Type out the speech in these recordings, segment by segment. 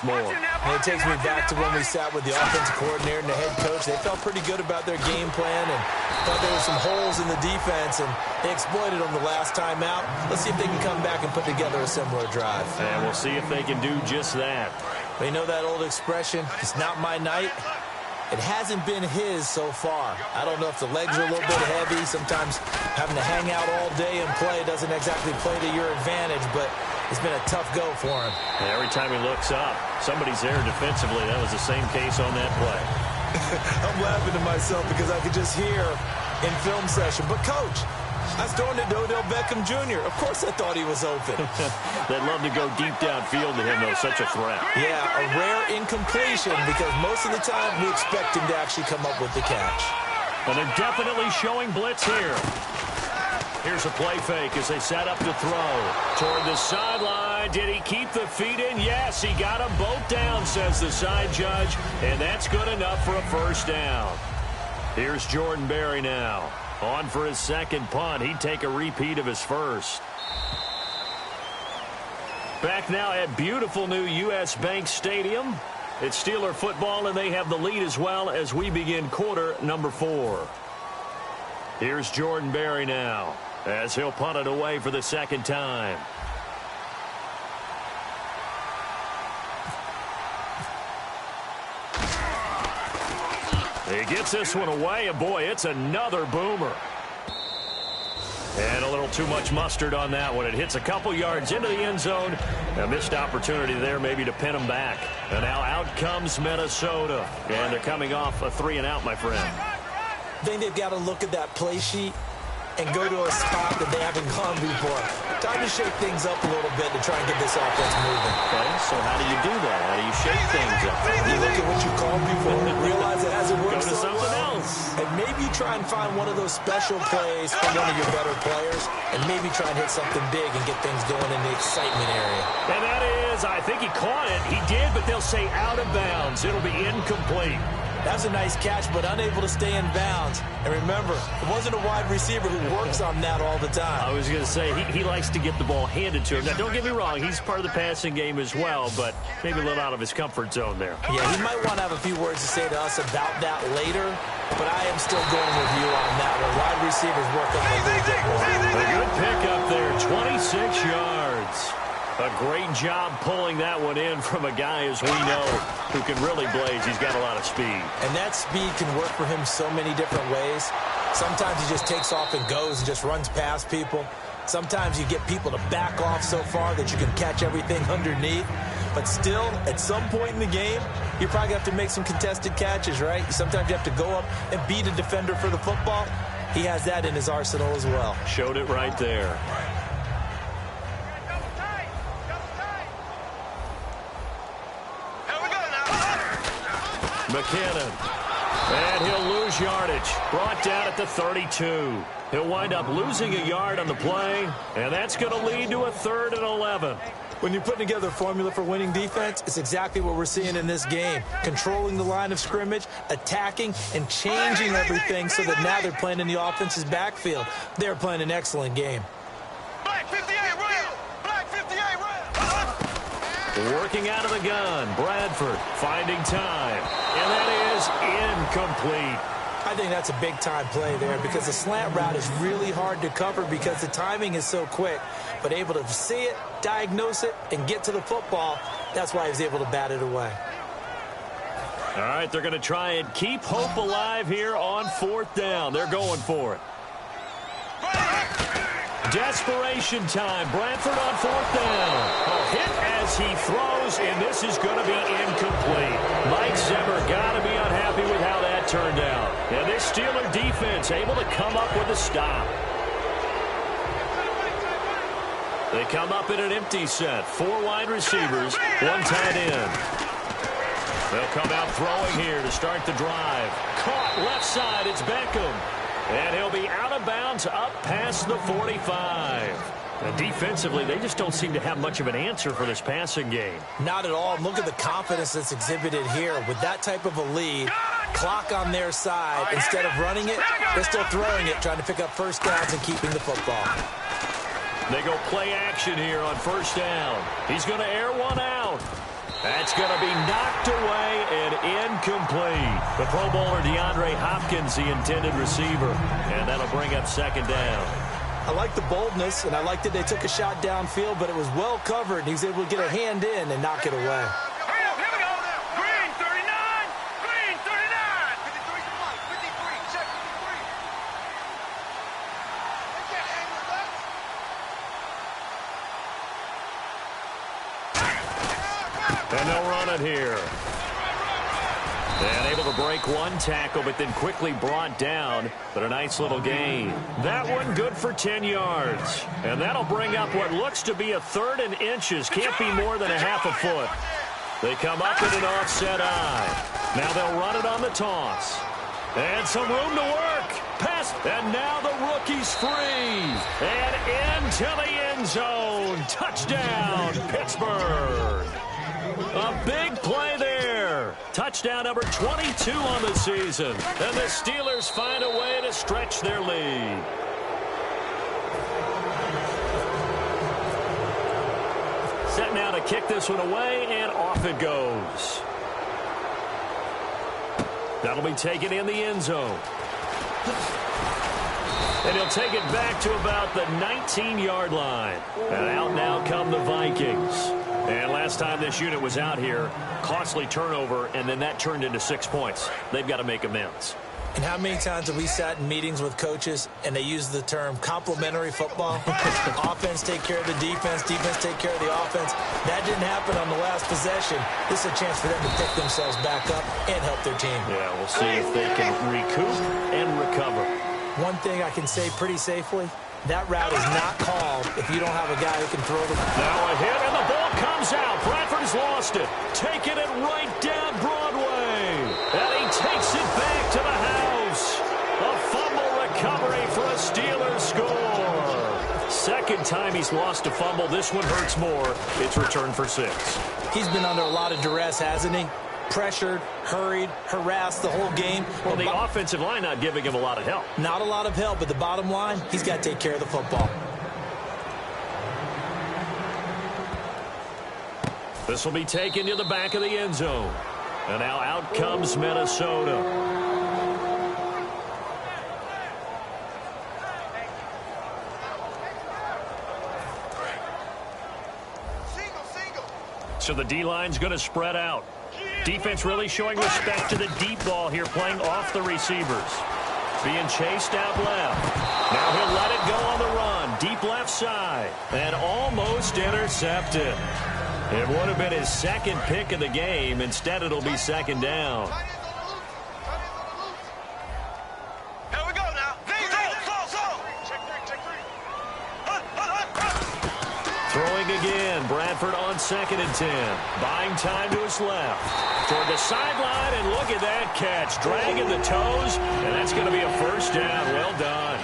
more. And it takes me back to when we sat with the offensive coordinator and the head coach. They felt pretty good about their game plan and thought there were some holes in the defense, and they exploited them the last time out. Let's see if they can come back and put together a similar drive. And we'll see if they can do just that. But you know that old expression, it's not my night? It hasn't been his so far. I don't know if the legs are a little bit heavy. Sometimes having to hang out all day and play doesn't exactly play to your advantage, but it's been a tough go for him. And every time he looks up, somebody's there defensively. That was the same case on that play. I'm laughing to myself because I could just hear in film session, but Coach, I was throwing it to Odell Beckham Jr. Of course I thought he was open. They'd love to go deep downfield to him, though. Such a threat. Yeah, a rare incompletion because most of the time we expect him to actually come up with the catch. And they're definitely showing blitz here. Here's a play fake as they set up to throw. Toward the sideline. Did he keep the feet in? Yes, he got them both down, says the side judge. And that's good enough for a first down. Here's Jordan Berry now. On for his second punt. He'd take a repeat of his first. Back now at beautiful new U.S. Bank Stadium. It's Steeler football, and they have the lead as well as we begin quarter number 4. Here's Jordan Berry now as he'll punt it away for the second time. He gets this one away, and boy, it's another boomer. And a little too much mustard on that one. It hits a couple yards into the end zone. A missed opportunity there maybe to pin him back. And now out comes Minnesota. And they're coming off a 3-and-out, my friend. I think they've got to look at that play sheet and go to a spot that they haven't gone before. Time to shake things up a little bit to try and get this offense moving. Okay, so how do you do that? How do you shake things up? You look at what you called before and realize it hasn't worked Go to so something well. else. And maybe try and find one of those special plays from one of your better players and maybe try and hit something big and get things going in the excitement area. And that is, I think he caught it. He did, but they'll say out of bounds. It'll be incomplete. That was a nice catch, but unable to stay in bounds. And remember, it wasn't a wide receiver who works on that all the time. I was going to say, he likes to get the ball handed to him. Now, don't get me wrong, he's part of the passing game as well, but maybe a little out of his comfort zone there. Yeah, he might want to have a few words to say to us about that later, but I am still going with you on that one. Wide receivers work on it a little bit more. A good pickup there, 26 yards. A great job pulling that one in from a guy, as we know, who can really blaze. He's got a lot of speed. And that speed can work for him so many different ways. Sometimes he just takes off and goes and just runs past people. Sometimes you get people to back off so far that you can catch everything underneath. But still, at some point in the game, you're probably going to have to make some contested catches, right? Sometimes you have to go up and beat a defender for the football. He has that in his arsenal as well. Showed it right there. McKinnon. And he'll lose yardage. Brought down at the 32. He'll wind up losing a yard on the play, and that's going to lead to a 3rd and 11. When you're putting together a formula for winning defense, it's exactly what we're seeing in this game. Controlling the line of scrimmage, attacking, and changing everything so that now they're playing in the offense's backfield. They're playing an excellent game. Black 58, Red! Black 58, Red! Working out of the gun, Bradford finding time, and that is incomplete. I think that's a big-time play there because the slant route is really hard to cover because the timing is so quick. But able to see it, diagnose it, and get to the football, that's why he was able to bat it away. All right, they're going to try and keep hope alive here on 4th down. They're going for it. Desperation time. Bradford on 4th down. A hit as he throws, and this is going to be incomplete. Mike Zimmer got to be unhappy with how that turned out. And this Steeler defense able to come up with a stop. They come up in an empty set. 4 wide receivers, 1 tight end. They'll come out throwing here to start the drive. Caught left side. It's Beckham. And he'll be out of bounds up past the 45. And defensively, they just don't seem to have much of an answer for this passing game. Not at all. Look at the confidence that's exhibited here. With that type of a lead, clock on their side, instead of running it, they're still throwing it, trying to pick up first downs and keeping the football. They go play action here on 1st down. He's going to air one out. That's going to be knocked away and incomplete. The Pro Bowler DeAndre Hopkins, the intended receiver. And that'll bring up second down. I like the boldness, and I like that they took a shot downfield, but it was well covered, and he was able to get a hand in and knock it away. And they'll run it here. And able to break one tackle, but then quickly brought down. But a nice little gain. That one good for 10 yards. And that'll bring up what looks to be a 3rd and inches. Can't be more than a half a foot. They come up with an offset eye. Now they'll run it on the toss. And some room to work. Pass. And now the rookie's free. And into the end zone. Touchdown, Pittsburgh. A big play there. Touchdown number 22 on the season. And the Steelers find a way to stretch their lead. Set now to kick this one away, and off it goes. That'll be taken in the end zone. And he'll take it back to about the 19-yard line. And out now come the Vikings. And last time this unit was out here, costly turnover, and then that turned into 6 points. They've got to make amends. And how many times have we sat in meetings with coaches and they use the term complementary football? Offense take care of the defense, defense take care of the offense. That didn't happen on the last possession. This is a chance for them to pick themselves back up and help their team. Yeah, we'll see if they can recoup and recover. One thing I can say pretty safely, that route is not called if you don't have a guy who can throw the ball. Now a hit, and the ball comes out. Bradford's lost it. Taking it right down Broadway. And he takes it back to the house. A fumble recovery for a Steelers score. Second time he's lost a fumble. This one hurts more. It's returned for 6. He's been under a lot of duress, hasn't he? Pressured, hurried, harassed the whole game. Well, the offensive line not giving him a lot of help. Not a lot of help, but the bottom line, he's got to take care of the football. This will be taken to the back of the end zone. And now out comes Minnesota. So the D-line's going to spread out. Defense really showing respect to the deep ball here, playing off the receivers. Being chased out left. Now he'll let it go on the run. Deep left side. And almost intercepted. It would have been his second pick of the game. Instead, it'll be second down. Here we go now. Throwing again. Bradford on 2nd and 10. Buying time to his left. Toward the sideline, and look at that catch. Dragging the toes, and that's going to be a first down. Well done.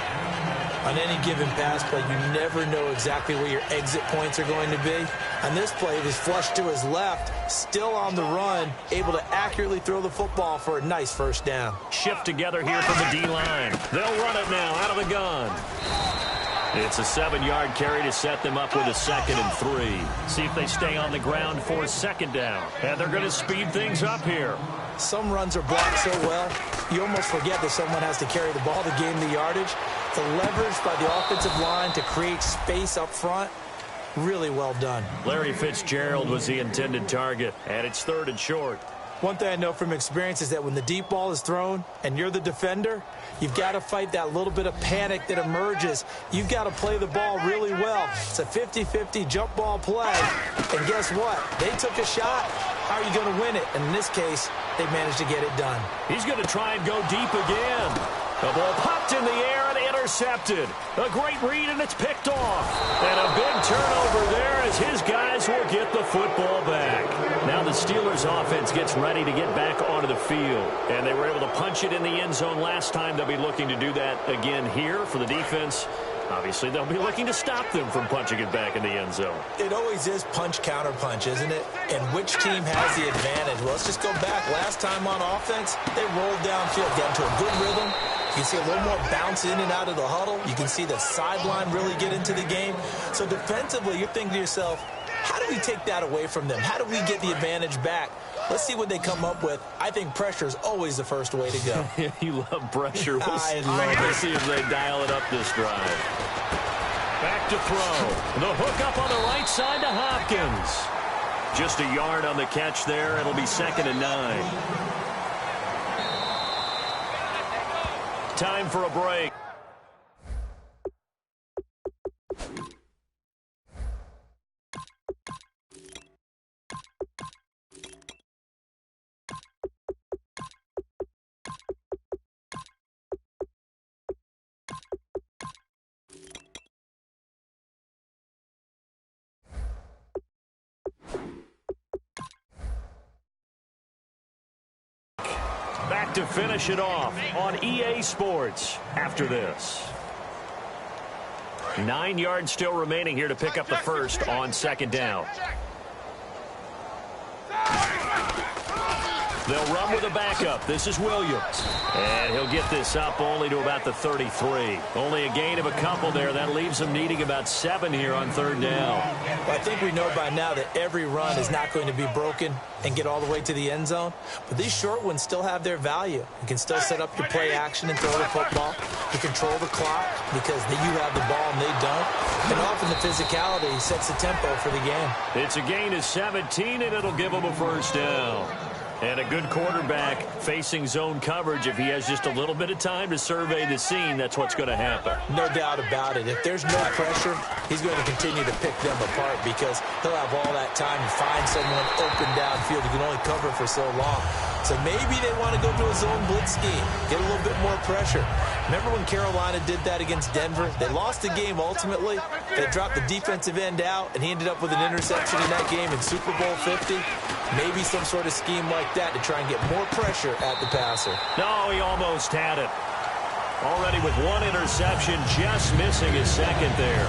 On any given pass play, you never know exactly where your exit points are going to be. On this play, it was flushed to his left, still on the run, able to accurately throw the football for a nice first down. Shift together here from the D-line. They'll run it now out of the gun. It's a 7-yard carry to set them up with a 2nd and 3. See if they stay on the ground for second down. And they're going to speed things up here. Some runs are blocked so well, you almost forget that someone has to carry the ball to gain the yardage. The leverage by the offensive line to create space up front, really well done. Larry Fitzgerald was the intended target, and it's 3rd and short. One thing I know from experience is that when the deep ball is thrown and you're the defender, you've got to fight that little bit of panic that emerges. You've got to play the ball really well. It's a 50-50 jump ball play. And guess what? They took a shot. How are you going to win it? And in this case, they managed to get it done. He's going to try and go deep again. The ball popped in the air and intercepted. A great read, and it's picked off. And a big turnover there as his guys will get the football back. Now the Steelers offense gets ready to get back onto the field. And they were able to punch it in the end zone last time. They'll be looking to do that again here for the defense. Obviously, they'll be looking to stop them from punching it back in the end zone. It always is punch-counter-punch, isn't it? And which team has the advantage? Well, let's just go back. Last time on offense, they rolled downfield, got into a good rhythm. You can see a little more bounce in and out of the huddle. You can see the sideline really get into the game. So defensively, you're thinking to yourself, how do we take that away from them? How do we get the advantage back? Let's see what they come up with. I think pressure is always the first way to go. You love pressure. Let's see if they dial it up this drive. Back to throw. The hook up on the right side to Hopkins. Just a yard on the catch there. It'll be 2nd and 9. Time for a break. Back to finish it off on EA Sports after this. 9 yards still remaining here to pick up the first on 2nd down. They'll run with a backup. This is Williams. And he'll get this up only to about the 33. Only a gain of a couple there. That leaves them needing about 7 here on 3rd down. Well, I think we know by now that every run is not going to be broken and get all the way to the end zone. But these short ones still have their value. You can still set up your play action and throw the football. You control the clock because you have the ball and they don't. And often the physicality sets the tempo for the game. It's a gain of 17, and it'll give them a first down. And a good quarterback facing zone coverage. If he has just a little bit of time to survey the scene, that's what's going to happen. No doubt about it. If there's no pressure, he's going to continue to pick them apart because he'll have all that time to find someone open downfield. He can only cover for so long. So maybe they want to go to a zone blitz scheme, get a little bit more pressure. Remember when Carolina did that against Denver? They lost the game ultimately. They dropped the defensive end out, and he ended up with an interception in that game in Super Bowl 50. Maybe some sort of scheme like that to try and get more pressure at the passer. No, he almost had it. Already with 1 interception, just missing his 2nd there.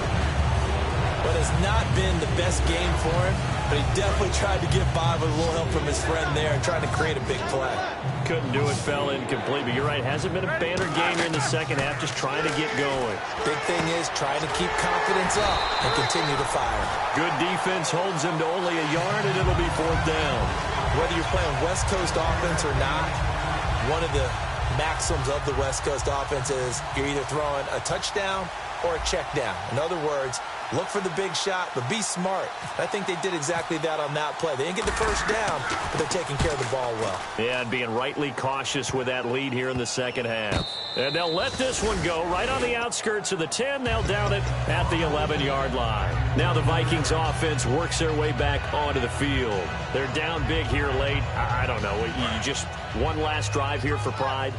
But it's not been the best game for him, but he definitely tried to get by with a little help from his friend there and trying to create a big play. Couldn't do it, fell incomplete, but you're right, hasn't been a banner game here in the 2nd half, just trying to get going. Big thing is trying to keep confidence up and continue to fire. Good defense holds him to only a yard, and it'll be 4th down. Whether you're playing West Coast offense or not, one of the maxims of the West Coast offense is you're either throwing a touchdown or a check down. In other words, look for the big shot, but be smart. I think they did exactly that on that play. They didn't get the first down, but they're taking care of the ball well. Yeah, and being rightly cautious with that lead here in the 2nd half. And they'll let this one go right on the outskirts of the 10. They'll down it at the 11-yard line. Now the Vikings offense works their way back onto the field. They're down big here late. I don't know. You just one last drive here for pride?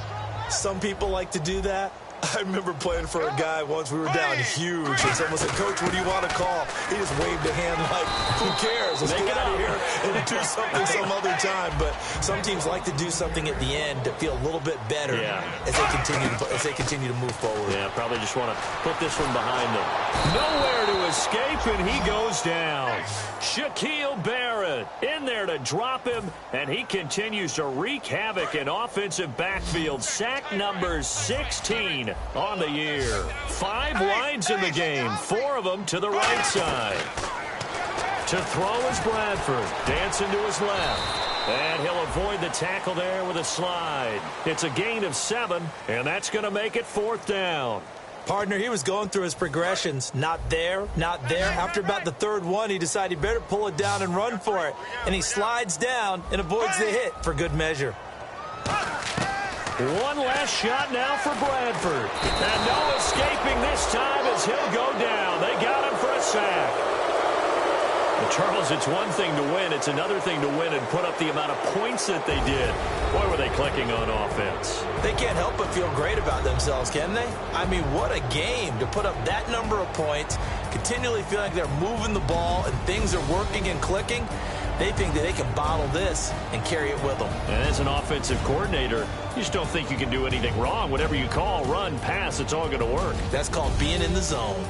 Some people like to do that. I remember playing for a guy once. We were down huge, and someone said, "Coach, what do you want to call?" He just waved a hand like, "Who cares? Let's get out of here and do something some other time." But some teams like to do something at the end to feel a little bit better as they continue to move forward. Yeah, probably just want to put this one behind them. Nowhere to escape, and he goes down. Shaquille Barrett in there to drop him, and he continues to wreak havoc in offensive backfield. Sack number 16 on the year. 5 lines in the game, 4 of them to the right side. To throw is Bradford, dancing to his left. And he'll avoid the tackle there with a slide. It's a gain of 7, and that's going to make it 4th down. Partner, he was going through his progressions. Not there, not there. After about the 3rd one, he decided he better pull it down and run for it. And he slides down and avoids the hit for good measure. One last shot now for Bradford. And no escaping this time as he'll go down. They got him for a sack. Well, Charles, it's one thing to win. It's another thing to win and put up the amount of points that they did. Boy, were they clicking on offense. They can't help but feel great about themselves, can they? I mean, what a game to put up that number of points, continually feel like they're moving the ball and things are working and clicking. They think that they can bottle this and carry it with them. And as an offensive coordinator, you just don't think you can do anything wrong. Whatever you call, run, pass, it's all going to work. That's called being in the zone.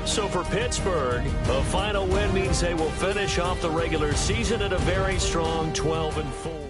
So for Pittsburgh, a final win means they will finish off the regular season at a very strong 12-4.